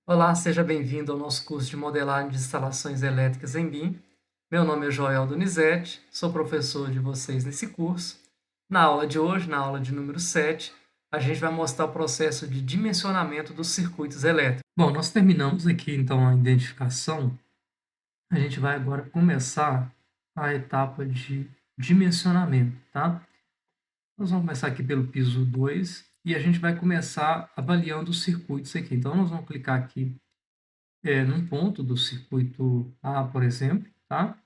Olá, seja bem-vindo ao nosso curso de modelagem de instalações elétricas em BIM. Meu nome é Joel Donizete, sou professor de vocês nesse curso. Na aula de hoje, na aula de número 7, a gente vai mostrar o processo de dimensionamento dos circuitos elétricos. Bom, nós terminamos aqui então a identificação. A gente vai agora começar a etapa de dimensionamento, tá? Nós vamos começar aqui pelo piso 2 e a gente vai começar avaliando os circuitos aqui. Então, nós vamos clicar aqui num ponto do circuito A, por exemplo, tá?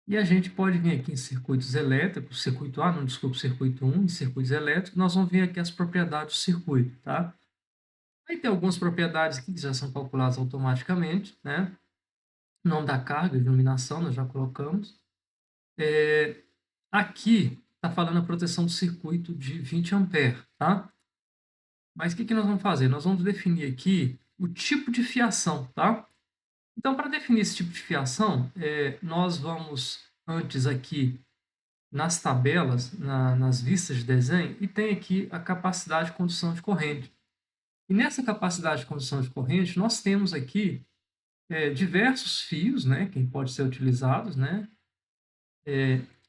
E a gente pode vir aqui em circuitos elétricos, circuito A, não, desculpa, circuito 1, em circuitos elétricos, nós vamos ver aqui as propriedades do circuito, tá? Aí tem algumas propriedades aqui que já são calculadas automaticamente, né? Nome da carga, iluminação, nós já colocamos. Aqui está falando a proteção do circuito de 20 ampere, tá? Mas o que nós vamos fazer? Nós vamos definir aqui o tipo de fiação, tá? Então, para definir esse tipo de fiação, nós vamos antes aqui nas tabelas, nas vistas de desenho, e tem aqui a capacidade de condução de corrente. E nessa capacidade de condução de corrente, nós temos aqui diversos fios, né, que podem ser utilizados, né,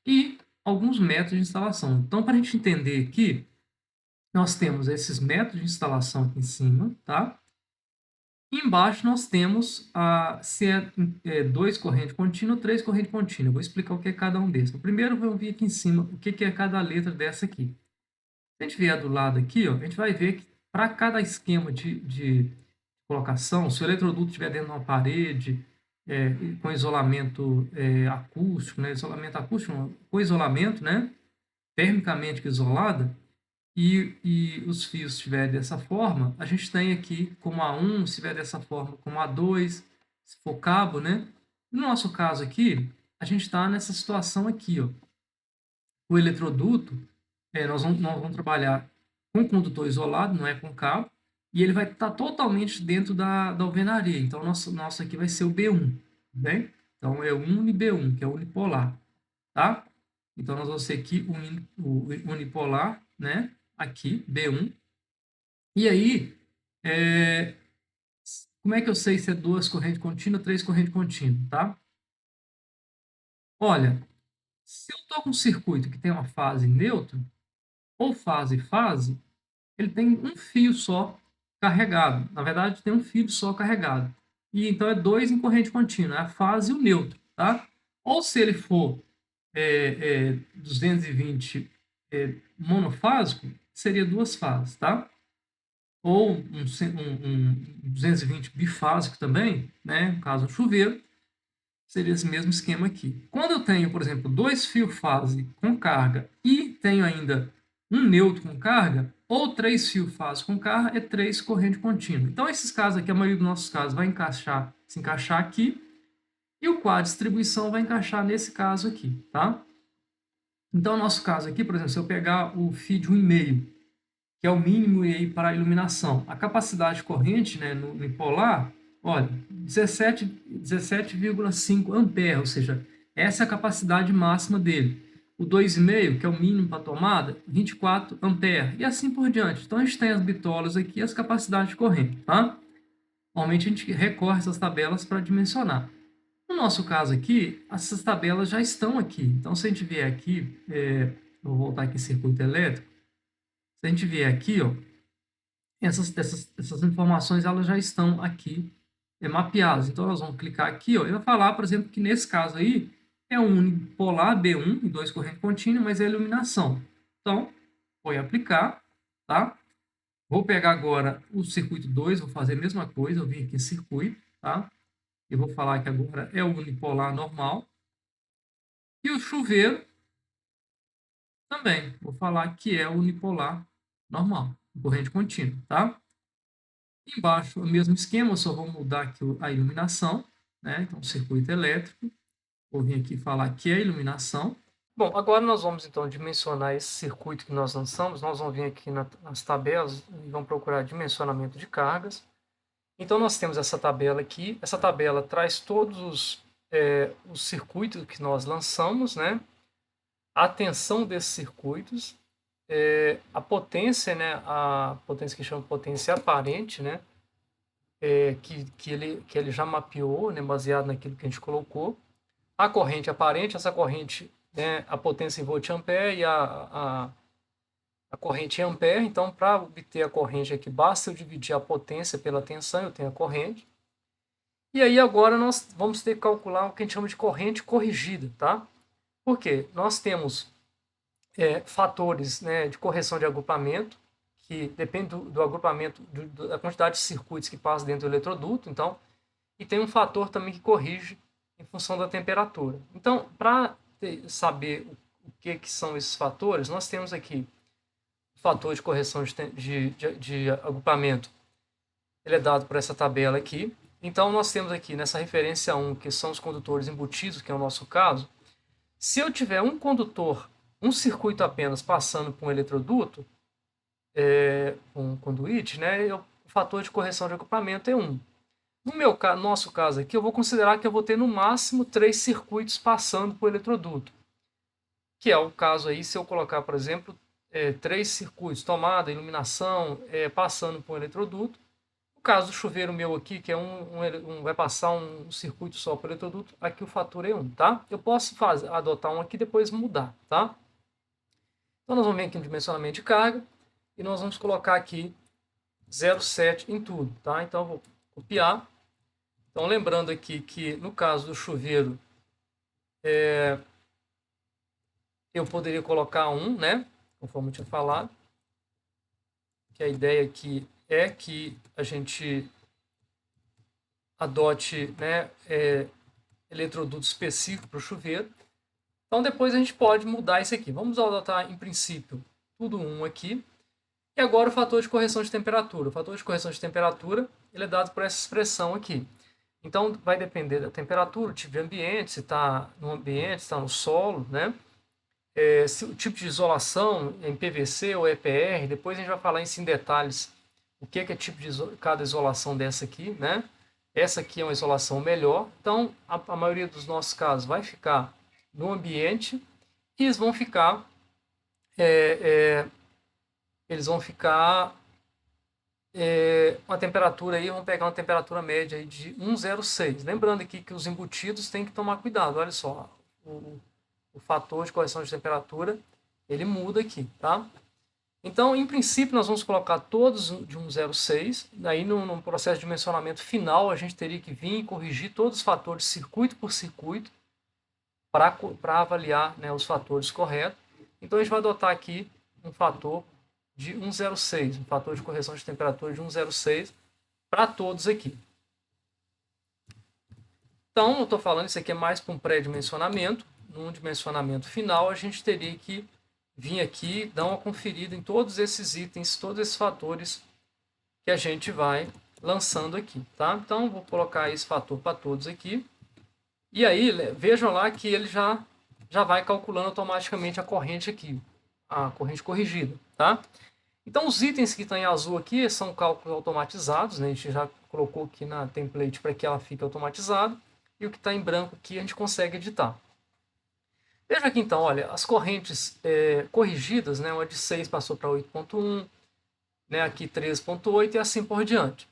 e alguns métodos de instalação. Então, para a gente entender aqui, nós temos esses métodos de instalação aqui em cima, tá? E embaixo nós temos se é 2 corrente contínua ou 3 corrente contínua. Eu vou explicar o que é cada um desses. Primeiro, vamos ver aqui em cima o que é cada letra dessa aqui. Se a gente vier do lado aqui, ó, a gente vai ver que para cada esquema de colocação, se o eletroduto estiver dentro de uma parede, com isolamento acústico, né, isolamento acústico, não, com isolamento, né, termicamente isolada, e os fios estiverem dessa forma, a gente tem aqui como A1, se estiver dessa forma como A2, se for cabo, né? No nosso caso aqui, a gente está nessa situação aqui, ó. O eletroduto, nós vamos trabalhar com condutor isolado, não é com cabo, e ele vai estar totalmente dentro da alvenaria. Então, nosso aqui vai ser o B1, tá bem? Então, é o UniB1, que é o unipolar, tá? Então, nós vamos ter aqui o unipolar, né? Aqui, B1. E aí, é, como é que eu sei se é 2 correntes contínuas, 3 correntes contínuas, tá? Olha, se eu estou com um circuito que tem uma fase neutra, ou fase-fase, ele tem um fio só carregado. Na verdade, tem um fio só carregado. E então é 2 em corrente contínua, é a fase e o neutro, tá? Ou se ele for 220 monofásico, seria 2 fases, tá? Ou um 220 bifásico também, né? No caso, um chuveiro, seria esse mesmo esquema aqui. Quando eu tenho, por exemplo, 2 fios fase com carga e tenho ainda um neutro com carga, ou 3 fios fase com carga, é 3 corrente contínua. Então, esses casos aqui, a maioria dos nossos casos vai se encaixar aqui, e o quadro de distribuição vai encaixar nesse caso aqui, tá? Então, no nosso caso aqui, por exemplo, se eu pegar o fio de 1,5, que é o mínimo aí para a iluminação. A capacidade corrente, né, no polar, olha, 17,5 ampere, ou seja, essa é a capacidade máxima dele. O 2,5, que é o mínimo para a tomada, 24 ampere, e assim por diante. Então, a gente tem as bitolas aqui e as capacidades de corrente, tá? Normalmente, a gente recorre essas tabelas para dimensionar. No nosso caso aqui, essas tabelas já estão aqui. Então, se a gente vier aqui, vou voltar aqui em circuito elétrico, se a gente vier aqui, ó, essas informações elas já estão aqui mapeadas. Então, nós vamos clicar aqui, ó, e vai falar, por exemplo, que nesse caso aí é um unipolar B1 e 2 corrente contínua, mas é iluminação. Então, vou aplicar, tá? Vou pegar agora o circuito 2, vou fazer a mesma coisa, eu vim aqui em circuito, tá? E vou falar que agora é o unipolar normal. E o chuveiro também, vou falar que é o unipolar normal, corrente contínua, tá? Embaixo, o mesmo esquema, eu só vou mudar aqui a iluminação, né? Então, circuito elétrico. Vou vir aqui falar que é iluminação. Bom, agora nós vamos então dimensionar esse circuito que nós lançamos. Nós vamos vir aqui nas tabelas e vamos procurar dimensionamento de cargas. Então, nós temos essa tabela aqui. Essa tabela traz todos os circuitos que nós lançamos, né? A tensão desses circuitos, a potência, né? A potência que chama potência aparente, né? que ele já mapeou, né, baseado naquilo que a gente colocou. A corrente aparente, essa corrente, né, a potência em volt ampere e a corrente em ampere. Então, para obter a corrente aqui, basta eu dividir a potência pela tensão, eu tenho a corrente. E aí agora nós vamos ter que calcular o que a gente chama de corrente corrigida, tá? Por quê? Nós temos fatores, né, de correção de agrupamento, que depende do agrupamento, da quantidade de circuitos que passa dentro do eletroduto, então, e tem um fator também que corrige em função da temperatura. Então, para saber o que são esses fatores, nós temos aqui o fator de correção de agrupamento, ele é dado por essa tabela aqui. Então, nós temos aqui nessa referência 1, que são os condutores embutidos, que é o nosso caso. Se eu tiver um condutor, um circuito apenas passando por um eletroduto, um conduíte, né, o fator de correção de agrupamento é 1. No nosso caso aqui, eu vou considerar que eu vou ter no máximo 3 circuitos passando por eletroduto. Que é o caso aí, se eu colocar, por exemplo, 3 circuitos, tomada, iluminação, passando por um eletroduto. No caso do chuveiro meu aqui, que é vai passar um circuito só por eletroduto, aqui o fator é 1, tá? Eu posso adotar um aqui e depois mudar, tá? Então nós vamos vir aqui no dimensionamento de carga e nós vamos colocar aqui 0,7 em tudo, tá? Então eu vou copiar. Então lembrando aqui que no caso do chuveiro, eu poderia colocar 1, né? Conforme eu tinha falado. Que a ideia aqui é que a gente adote, né, eletroduto específico para o chuveiro. Então depois a gente pode mudar isso aqui. Vamos adotar em princípio tudo 1 aqui. E agora o fator de correção de temperatura. O fator de correção de temperatura ele é dado por essa expressão aqui. Então vai depender da temperatura, o tipo de ambiente, se está no ambiente, se está no solo, né? Se o tipo de isolação em PVC ou EPR, depois a gente vai falar isso em detalhes, o que é tipo de cada isolação dessa aqui, né? Essa aqui é uma isolação melhor, então a maioria dos nossos casos vai ficar no ambiente e eles vão ficar uma temperatura aí, vamos pegar uma temperatura média aí de 1,06. Lembrando aqui que os embutidos têm que tomar cuidado, olha só, o fator de correção de temperatura, ele muda aqui, tá? Então, em princípio, nós vamos colocar todos de 1,06. Daí, no processo de dimensionamento final, a gente teria que vir e corrigir todos os fatores circuito por circuito para avaliar, né, os fatores corretos. Então, a gente vai adotar aqui um fator de 1,06, um fator de correção de temperatura de 1,06 para todos aqui. Então, eu estou falando, isso aqui é mais para um pré-dimensionamento. Num dimensionamento final, a gente teria que vir aqui, dar uma conferida em todos esses itens, todos esses fatores que a gente vai lançando aqui, tá? Então, vou colocar esse fator para todos aqui. E aí, vejam lá que ele já vai calculando automaticamente a corrente aqui, a corrente corrigida, tá? Então, os itens que estão em azul aqui são cálculos automatizados, né? A gente já colocou aqui na template para que ela fique automatizada. E o que está em branco aqui a gente consegue editar. Veja aqui então, olha, as correntes corrigidas, né? Uma de 6 passou para 8,1, né? Aqui 13,8 e assim por diante.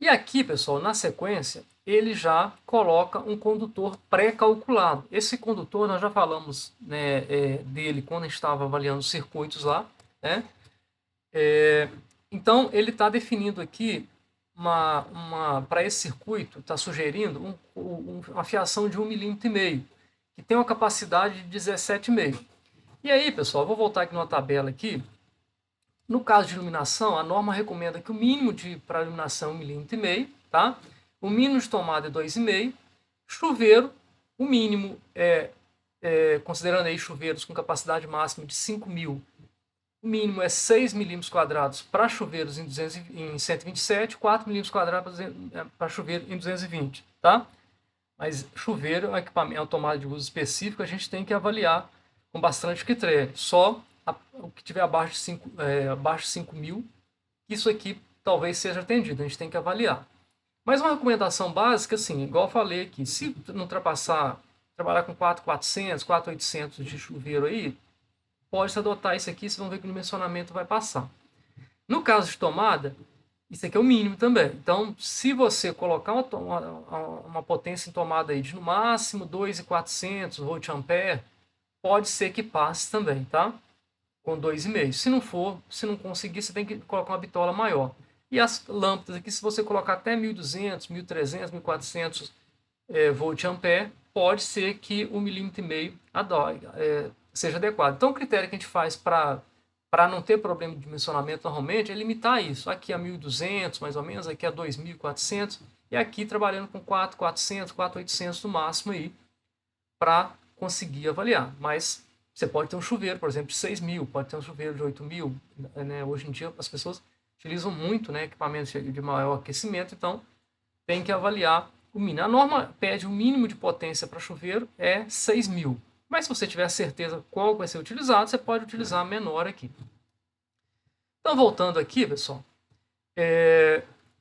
E aqui, pessoal, na sequência, ele já coloca um condutor pré-calculado. Esse condutor, nós já falamos, né, dele quando a gente estava avaliando os circuitos lá, né? Então, ele está definindo aqui, para esse circuito, está sugerindo uma fiação de 1,5 mm, que tem uma capacidade de 17,5. E aí, pessoal, vou voltar aqui numa tabela aqui. No caso de iluminação, a norma recomenda que o mínimo para iluminação é 1,5 mm, tá? O mínimo de tomada é 2,5. Chuveiro, o mínimo considerando aí chuveiros com capacidade máxima de 5.000, o mínimo é 6 milímetros quadrados para chuveiros em 127, 4 milímetros quadrados para chuveiro em 220, tá? Mas chuveiro é um equipamento, é uma tomada de uso específico, a gente tem que avaliar com bastante critério. Só o que tiver abaixo de 5.000, isso aqui talvez seja atendido, a gente tem que avaliar. Mas uma recomendação básica, assim, igual eu falei aqui, se não ultrapassar, trabalhar com 4.400, 4.800 de chuveiro aí, pode adotar isso aqui, vocês vão ver que o dimensionamento vai passar. No caso de tomada, Isso aqui é o mínimo também. Então, se você colocar uma potência em tomada aí de no máximo 2.400 volt-ampere, pode ser que passe também, tá? Com 2,5. Se não for, se não conseguir, você tem que colocar uma bitola maior. E as lâmpadas aqui, se você colocar até 1.200, 1.300, 1.400 volt-ampere, pode ser que o 1,5 mm seja adequado. Então, o critério que a gente faz para não ter problema de dimensionamento normalmente é limitar isso. Aqui a 1.200 mais ou menos, aqui a 2.400 e aqui trabalhando com 4.400, 4.800 no máximo aí para conseguir avaliar. Mas você pode ter um chuveiro, por exemplo, de 6.000, pode ter um chuveiro de 8.000. Né? Hoje em dia as pessoas utilizam muito, né, equipamentos de maior aquecimento, então tem que avaliar o mínimo. A norma pede o mínimo de potência para chuveiro é 6.000. Mas se você tiver certeza qual vai ser utilizado, você pode utilizar a menor aqui. Então, voltando aqui, pessoal.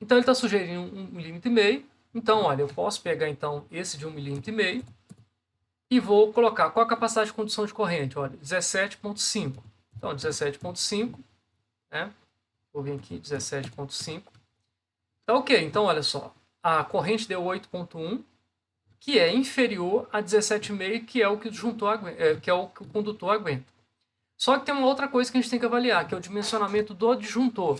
Então, ele está sugerindo 1,5 mm. Então, olha, eu posso pegar então esse de 1,5 mm e vou colocar qual a capacidade de condução de corrente. Olha, 17,5. Então, 17,5. Né? Vou vir aqui, 17,5. Tá ok. Então, olha só. A corrente deu 8,1, que é inferior a 17,5, que é o que o condutor aguenta. Só que tem uma outra coisa que a gente tem que avaliar, que é o dimensionamento do disjuntor.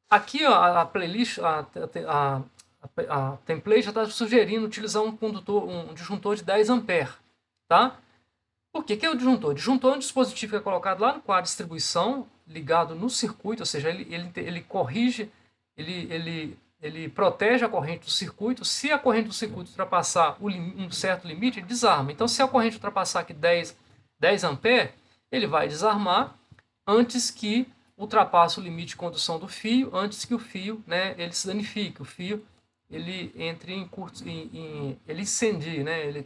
Aqui ó, a playlist, a template já está sugerindo utilizar um disjuntor de 10 A. Tá? Por que é o disjuntor? O disjuntor é um dispositivo que é colocado lá no quadro de distribuição, ligado no circuito, ou seja, ele corrige, ele protege a corrente do circuito. Se a corrente do circuito ultrapassar um certo limite, ele desarma. Então, se a corrente ultrapassar aqui 10 A, ele vai desarmar antes que ultrapasse o limite de condução do fio, antes que o fio, né, ele se danifique, o fio ele entre em curto, ele incendie, né, ele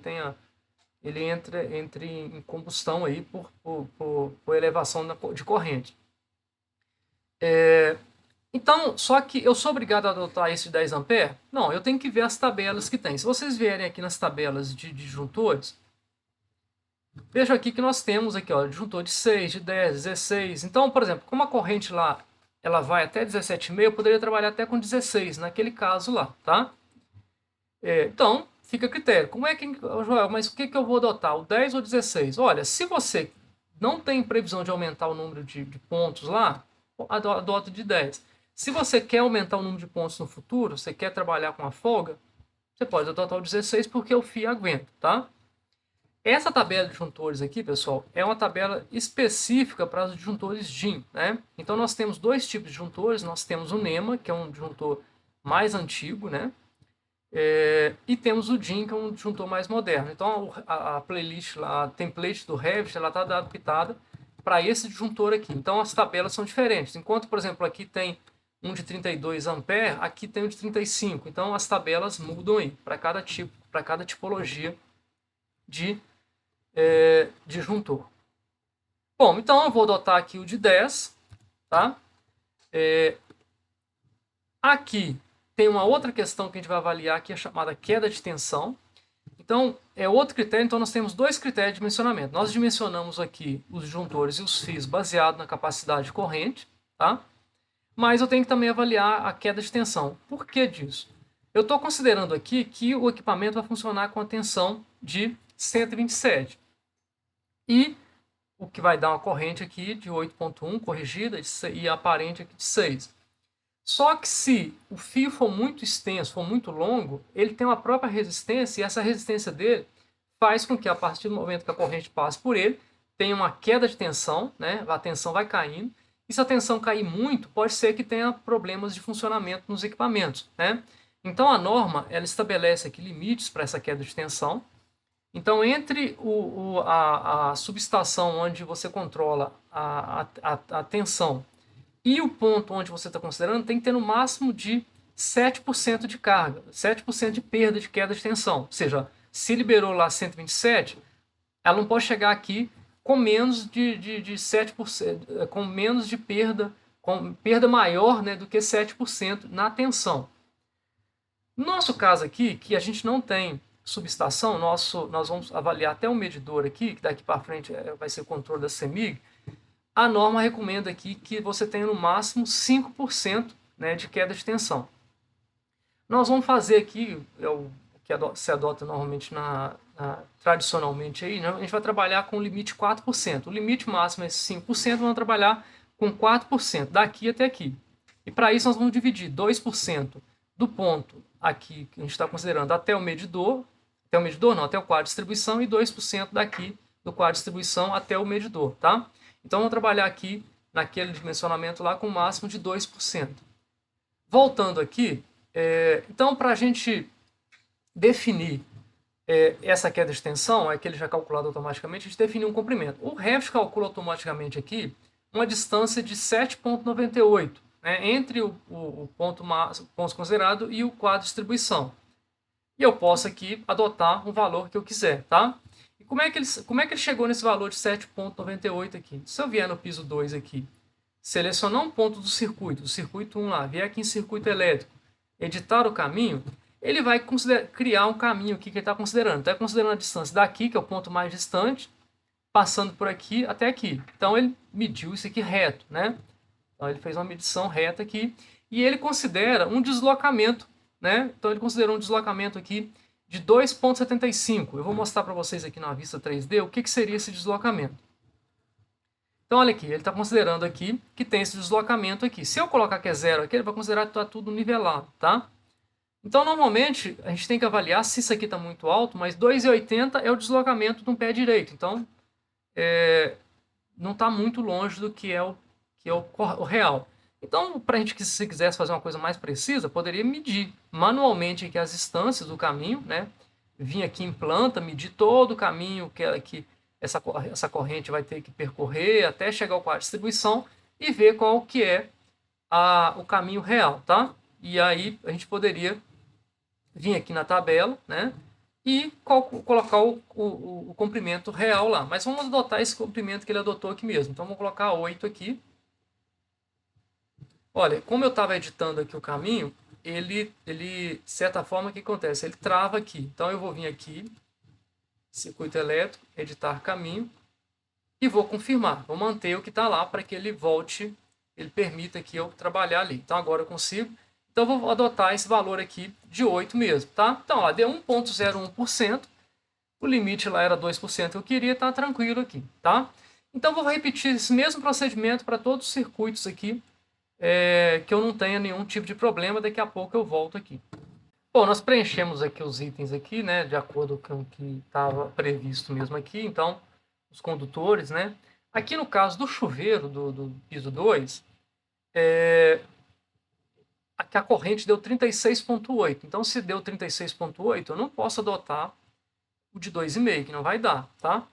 entre em combustão aí por elevação de corrente. Então, só que eu sou obrigado a adotar esse de 10 A? Não, eu tenho que ver as tabelas que tem. Se vocês vierem aqui nas tabelas de disjuntores, veja aqui que nós temos aqui, ó, disjuntor de 6, de 10, 16. Então, por exemplo, como a corrente lá ela vai até 17,5, eu poderia trabalhar até com 16, naquele caso lá, tá? Então, fica a critério. Como é que, Joel, mas o que eu vou adotar, o 10 ou 16? Olha, se você não tem previsão de aumentar o número de pontos lá, adota de 10. Se você quer aumentar o número de pontos no futuro, você quer trabalhar com a folga, você pode adotar o 16 porque o fio aguenta, tá? Essa tabela de disjuntores aqui, pessoal, é uma tabela específica para os disjuntores DIN, né? Então, nós temos dois tipos de disjuntores. Nós temos o NEMA, que é um disjuntor mais antigo, né? E temos o DIN, que é um disjuntor mais moderno. Então, a playlist, a template do Revit, ela está adaptada para esse disjuntor aqui. Então, as tabelas são diferentes. Enquanto, por exemplo, aqui tem um de 32 A, aqui tem um de 35. Então, as tabelas mudam aí para cada tipo, para cada tipologia de disjuntor. Bom, então eu vou adotar aqui o de 10, tá? Aqui tem uma outra questão que a gente vai avaliar, que é chamada queda de tensão. Então, é outro critério. Então, nós temos dois critérios de dimensionamento. Nós dimensionamos aqui os disjuntores e os fios baseado na capacidade de corrente, tá? Mas eu tenho que também avaliar a queda de tensão. Por que disso? Eu estou considerando aqui que o equipamento vai funcionar com a tensão de 127. E o que vai dar uma corrente aqui de 8,1 corrigida e aparente aqui de 6. Só que se o fio for muito extenso, for muito longo, ele tem uma própria resistência e essa resistência dele faz com que a partir do momento que a corrente passe por ele, tenha uma queda de tensão, né? A tensão vai caindo. E se a tensão cair muito, pode ser que tenha problemas de funcionamento nos equipamentos, né? Então a norma ela estabelece aqui limites para essa queda de tensão. Então, entre a subestação onde você controla a tensão e o ponto onde você está considerando, tem que ter no máximo de 7% de carga, 7% de perda de queda de tensão. Ou seja, se liberou lá 127, ela não pode chegar aqui com menos de 7%, com menos de perda, com perda maior, né, do que 7% na tensão. No nosso caso aqui, que a gente não tem subestação, nós vamos avaliar até um medidor aqui, que daqui para frente vai ser o controle da CEMIG. A norma recomenda aqui que você tenha no máximo 5% né, de queda de tensão. Nós vamos fazer aqui, o que se adota normalmente tradicionalmente, aí, né, a gente vai trabalhar com o limite 4%. O limite máximo é 5%, vamos trabalhar com 4%, daqui até aqui. E para isso nós vamos dividir 2% do ponto aqui que a gente está considerando até o medidor não, até o quadro de distribuição, e 2% daqui do quadro de distribuição até o medidor, tá? Então vamos trabalhar aqui naquele dimensionamento lá com o máximo de 2%. Voltando aqui, então para a gente definir essa queda de tensão, é que ele já calculado automaticamente, a gente define um comprimento. O Revit calcula automaticamente aqui uma distância de 7,98, né, entre o ponto considerado e o quadro de distribuição. E eu posso aqui adotar um valor que eu quiser, tá? E como é que ele chegou nesse valor de 7,98 aqui? Se eu vier no piso 2 aqui, selecionar um ponto do circuito 1 lá, vier aqui em circuito elétrico, editar o caminho, ele vai criar um caminho aqui que ele está considerando. Está considerando a distância daqui, que é o ponto mais distante, passando por aqui até aqui. Então ele mediu isso aqui reto, né? Então ele fez uma medição reta aqui e ele considera um deslocamento, né? Então ele considerou um deslocamento aqui de 2,75. Eu vou mostrar para vocês aqui na vista 3D o que seria esse deslocamento. Então olha aqui, ele está considerando aqui que tem esse deslocamento aqui. Se eu colocar que é zero aqui, ele vai considerar que está tudo nivelado, tá? Então normalmente a gente tem que avaliar se isso aqui está muito alto, mas 2,80 é o deslocamento de um pé direito. Então não está muito longe do que é o real. Então, para a gente, se quisesse fazer uma coisa mais precisa, poderia medir manualmente aqui as distâncias do caminho, né? Vir aqui em planta, medir todo o caminho que essa corrente vai ter que percorrer até chegar ao quadro de distribuição e ver qual que é o caminho real, tá? E aí a gente poderia vir aqui na tabela, né? E colocar o comprimento real lá. Mas vamos adotar esse comprimento que ele adotou aqui mesmo. Então vamos colocar 8 aqui. Olha, como eu estava editando aqui o caminho, ele, de certa forma, o que acontece? Ele trava aqui. Então eu vou vir aqui, circuito elétrico, editar caminho, e vou confirmar. Vou manter o que está lá para que ele volte, ele permita que eu trabalhar ali. Então agora eu consigo. Então eu vou adotar esse valor aqui de 8 mesmo, tá? Então, ó, deu 1,01%. O limite lá era 2% que eu queria, tá tranquilo aqui, tá? Então vou repetir esse mesmo procedimento para todos os circuitos aqui, que eu não tenha nenhum tipo de problema. Daqui a pouco eu volto aqui. Bom, nós preenchemos aqui os itens aqui, né, de acordo com o que estava previsto mesmo aqui. Então, os condutores, né? Aqui no caso do chuveiro do piso 2, aqui a corrente deu 36,8. Então, se deu 36,8, eu não posso adotar o de 2,5, que não vai dar, tá?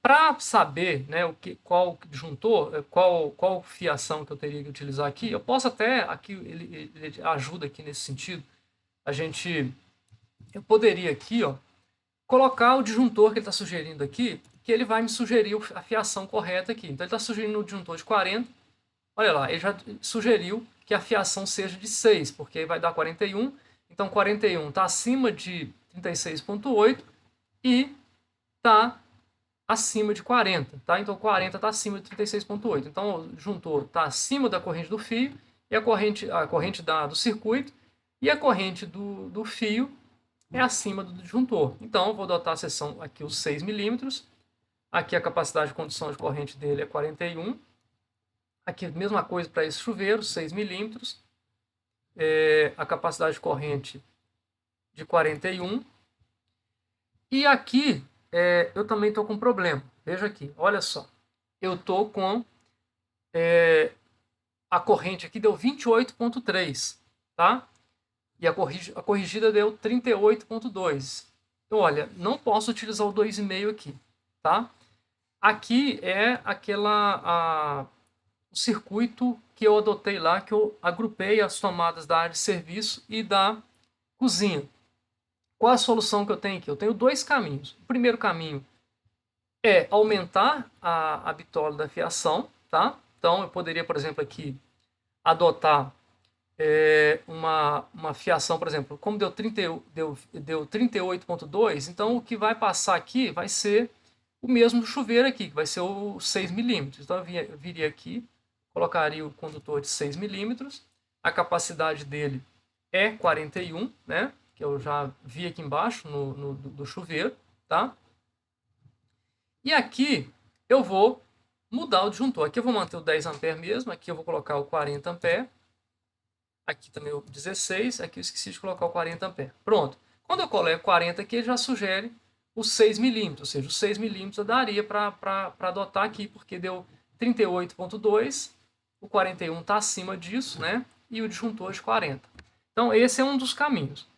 Para saber, né, qual disjuntor, qual fiação que eu teria que utilizar aqui, eu posso até, aqui ele ajuda aqui nesse sentido, eu poderia aqui, ó, colocar o disjuntor que ele está sugerindo aqui, que ele vai me sugerir a fiação correta aqui. Então ele está sugerindo o disjuntor de 40, olha lá, ele já sugeriu que a fiação seja de 6, porque vai dar 41, então 41 está acima de 36,8 e está acima de 40, tá? Então 40 está acima de 36,8. Então o disjuntor está acima da corrente do fio e a corrente do circuito, e a corrente do fio é acima do disjuntor. Então eu vou adotar a seção aqui os 6 milímetros. Aqui a capacidade de condução de corrente dele é 41. Aqui a mesma coisa para esse chuveiro, 6 milímetros. A capacidade de corrente de 41. E aqui eu também estou com um problema. Veja aqui, olha só. Eu estou com a corrente aqui deu 28,3, tá? E a corrigida deu 38,2. Então, olha, não posso utilizar o 2,5 aqui, tá? Aqui é o circuito que eu adotei lá, que eu agrupei as tomadas da área de serviço e da cozinha. Qual a solução que eu tenho aqui? Eu tenho dois caminhos. O primeiro caminho é aumentar a bitola da fiação, tá? Então, eu poderia, por exemplo, aqui adotar uma fiação, por exemplo, como deu 38,2, então o que vai passar aqui vai ser o mesmo do chuveiro aqui, que vai ser o 6 milímetros. Então eu viria aqui, colocaria o condutor de 6 milímetros, a capacidade dele é 41, né? Que eu já vi aqui embaixo do chuveiro, tá? E aqui eu vou mudar o disjuntor. Aqui eu vou manter o 10 A mesmo, aqui eu vou colocar o 40 A, aqui também o 16, aqui eu esqueci de colocar o 40 A. Pronto. Quando eu coloco 40 aqui, ele já sugere os 6 milímetros, ou seja, os 6 milímetros eu daria para adotar aqui, porque deu 38,2, o 41 está acima disso, né? E o disjuntor de 40. Então, esse é um dos caminhos.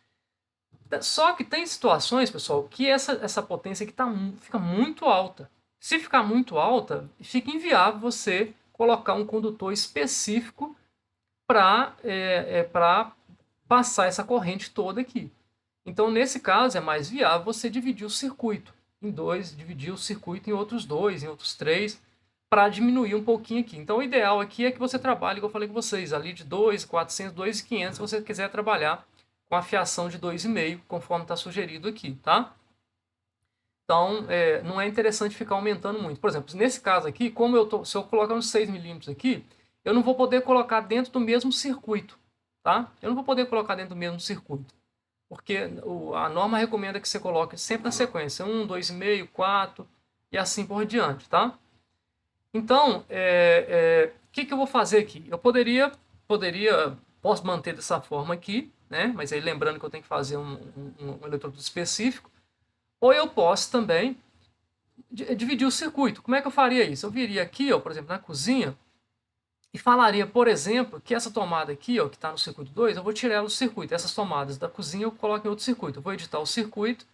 Só que tem situações, pessoal, que essa potência aqui fica muito alta. Se ficar muito alta, fica inviável você colocar um condutor específico para passar essa corrente toda aqui. Então, nesse caso, é mais viável você dividir o circuito em dois, dividir o circuito em outros dois, em outros três, para diminuir um pouquinho aqui. Então, o ideal aqui é que você trabalhe, como eu falei com vocês, ali de 2.400, 2.500, se você quiser trabalhar com a fiação de 2,5, conforme está sugerido aqui, tá? Então, não é interessante ficar aumentando muito. Por exemplo, nesse caso aqui, se eu colocar uns 6 milímetros aqui, eu não vou poder colocar dentro do mesmo circuito, tá? Eu não vou poder colocar dentro do mesmo circuito, porque a norma recomenda que você coloque sempre na sequência, 1, 2,5, 4 e assim por diante, tá? Então, o que eu vou fazer aqui? Eu posso manter dessa forma aqui, né? Mas aí lembrando que eu tenho que fazer um eletrodo específico, ou eu posso também dividir o circuito. Como é que eu faria isso? Eu viria aqui, ó, por exemplo, na cozinha, e falaria, por exemplo, que essa tomada aqui, ó, que está no circuito 2, eu vou tirar ela do circuito. Essas tomadas da cozinha eu coloco em outro circuito. Eu vou editar o circuito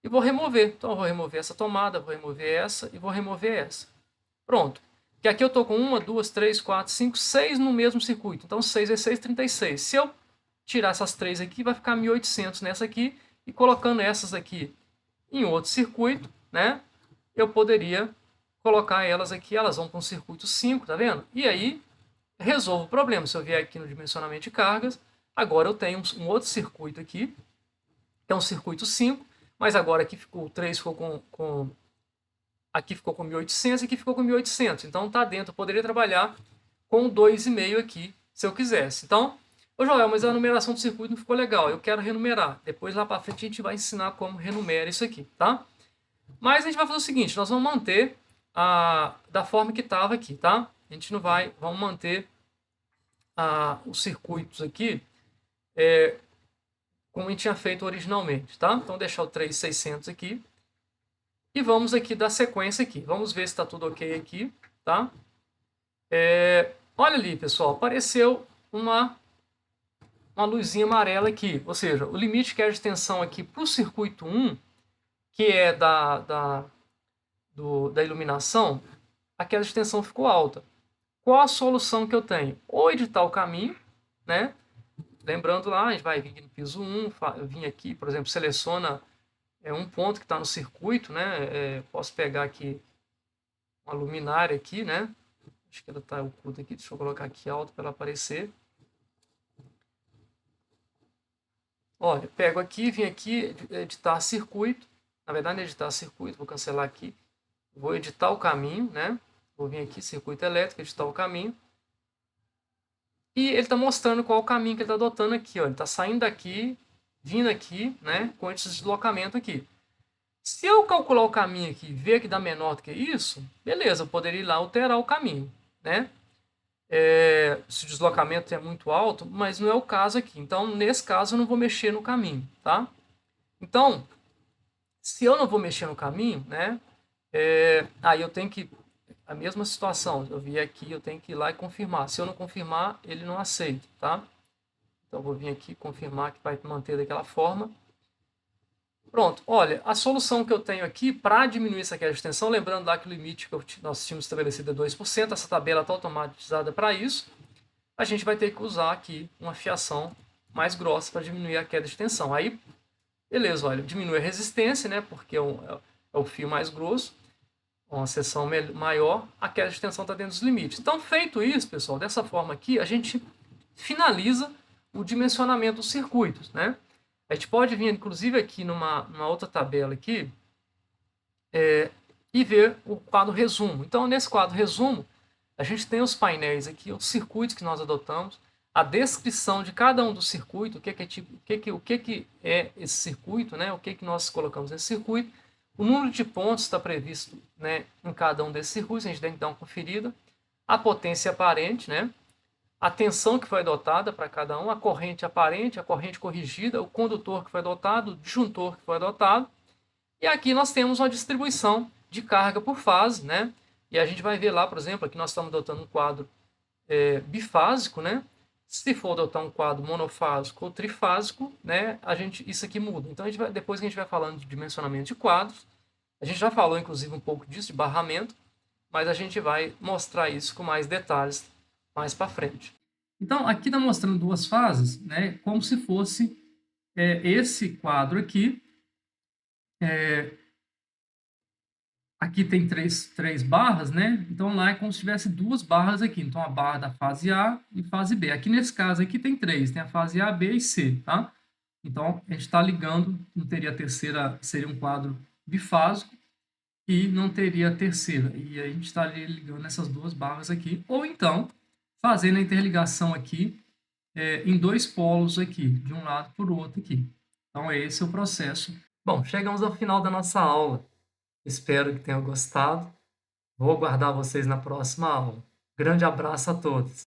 e vou remover. Então eu vou remover essa tomada, vou remover essa e vou remover essa. Pronto. Que aqui eu estou com 1, 2, 3, 4, 5, 6 no mesmo circuito. Então 6 vezes 6, 36. Se eu tirar essas três aqui, vai ficar 1.800 nessa aqui. E colocando essas aqui em outro circuito, né? Eu poderia colocar elas aqui, elas vão para um circuito 5, tá vendo? E aí resolvo o problema. Se eu vier aqui no dimensionamento de cargas, agora eu tenho um outro circuito aqui, que é um circuito 5, mas agora aqui ficou o 3 ficou aqui ficou com 1.800 e aqui ficou com 1.800. Então tá dentro, eu poderia trabalhar com 2,5 aqui, se eu quisesse. Então, ô Joel, mas a numeração do circuito não ficou legal, eu quero renumerar. Depois lá para frente a gente vai ensinar como renumera isso aqui, tá? Mas a gente vai fazer o seguinte, nós vamos manter da forma que estava aqui, tá? A gente não vai, vamos manter os circuitos aqui como a gente tinha feito originalmente, tá? Então, deixar o 3.600 aqui. E vamos aqui dar sequência aqui. Vamos ver se está tudo ok aqui, tá? Olha ali, pessoal, apareceu uma luzinha amarela aqui. Ou seja, o limite que é de tensão aqui para o circuito 1, que é da iluminação, a queda de tensão ficou alta. Qual a solução que eu tenho? Ou editar o caminho, né? Lembrando lá, a gente vai vir no piso 1, vir aqui, por exemplo, seleciona um ponto que está no circuito, né? Posso pegar aqui uma luminária aqui, né? Acho que ela está oculta aqui, deixa eu colocar aqui alto para ela aparecer. Olha, pego aqui, vim aqui, editar circuito. Na verdade, editar circuito, vou cancelar aqui. Vou editar o caminho, né? Vou vir aqui, circuito elétrico, editar o caminho. E ele está mostrando qual o caminho que ele está adotando aqui. Ó. Ele está saindo daqui, vindo aqui, né? Com esse deslocamento aqui. Se eu calcular o caminho aqui e ver que dá menor do que isso, beleza, eu poderia ir lá alterar o caminho, né? Se o deslocamento é muito alto, mas não é o caso aqui. Então, nesse caso, eu não vou mexer no caminho, tá? Então, se eu não vou mexer no caminho, né? Aí eu tenho que... A mesma situação, eu vier aqui, eu tenho que ir lá e confirmar. Se eu não confirmar, ele não aceita, tá? Então, eu vou vir aqui confirmar que vai manter daquela forma. Pronto, olha, a solução que eu tenho aqui para diminuir essa queda de tensão, lembrando lá que o limite que nós tínhamos estabelecido é 2%, essa tabela está automatizada para isso, a gente vai ter que usar aqui uma fiação mais grossa para diminuir a queda de tensão. Aí, beleza, olha, diminui a resistência, né, porque é o fio mais grosso, uma seção maior, a queda de tensão está dentro dos limites. Então, feito isso, pessoal, dessa forma aqui, a gente finaliza o dimensionamento dos circuitos, né? A gente pode vir, inclusive, aqui numa outra tabela aqui e ver o quadro resumo. Então, nesse quadro resumo, A gente tem os painéis aqui, os circuitos que nós adotamos, a descrição de cada um do circuito, o que é esse circuito, né? O que nós colocamos nesse circuito. O número de pontos está previsto, né, em cada um desses circuitos, a gente tem que dar uma conferida. A potência aparente, né? A tensão que foi adotada para cada um, a corrente aparente, a corrente corrigida, o condutor que foi adotado, o disjuntor que foi adotado. E aqui nós temos uma distribuição de carga por fase, né? E a gente vai ver lá, por exemplo, aqui nós estamos adotando um quadro bifásico, né? Se for adotar um quadro monofásico ou trifásico, né, isso aqui muda. Então, depois que a gente vai falando de dimensionamento de quadros, a gente já falou, inclusive, um pouco disso, de barramento, mas a gente vai mostrar isso com mais detalhes mais para frente. Então, aqui está mostrando duas fases, né, como se fosse esse quadro aqui. Aqui tem três barras, né? Então, lá é como se tivesse duas barras aqui. Então, a barra da fase A e fase B. Aqui, nesse caso, aqui tem três. Tem a fase A, B e C, tá? Então, a gente está ligando, não teria a terceira, seria um quadro bifásico e não teria a terceira. E a gente está ligando essas duas barras aqui. Ou então, fazendo a interligação aqui em dois polos aqui, de um lado para o outro aqui. Então, esse é o processo. Bom, chegamos ao final da nossa aula. Espero que tenham gostado. Vou aguardar vocês na próxima aula. Grande abraço a todos.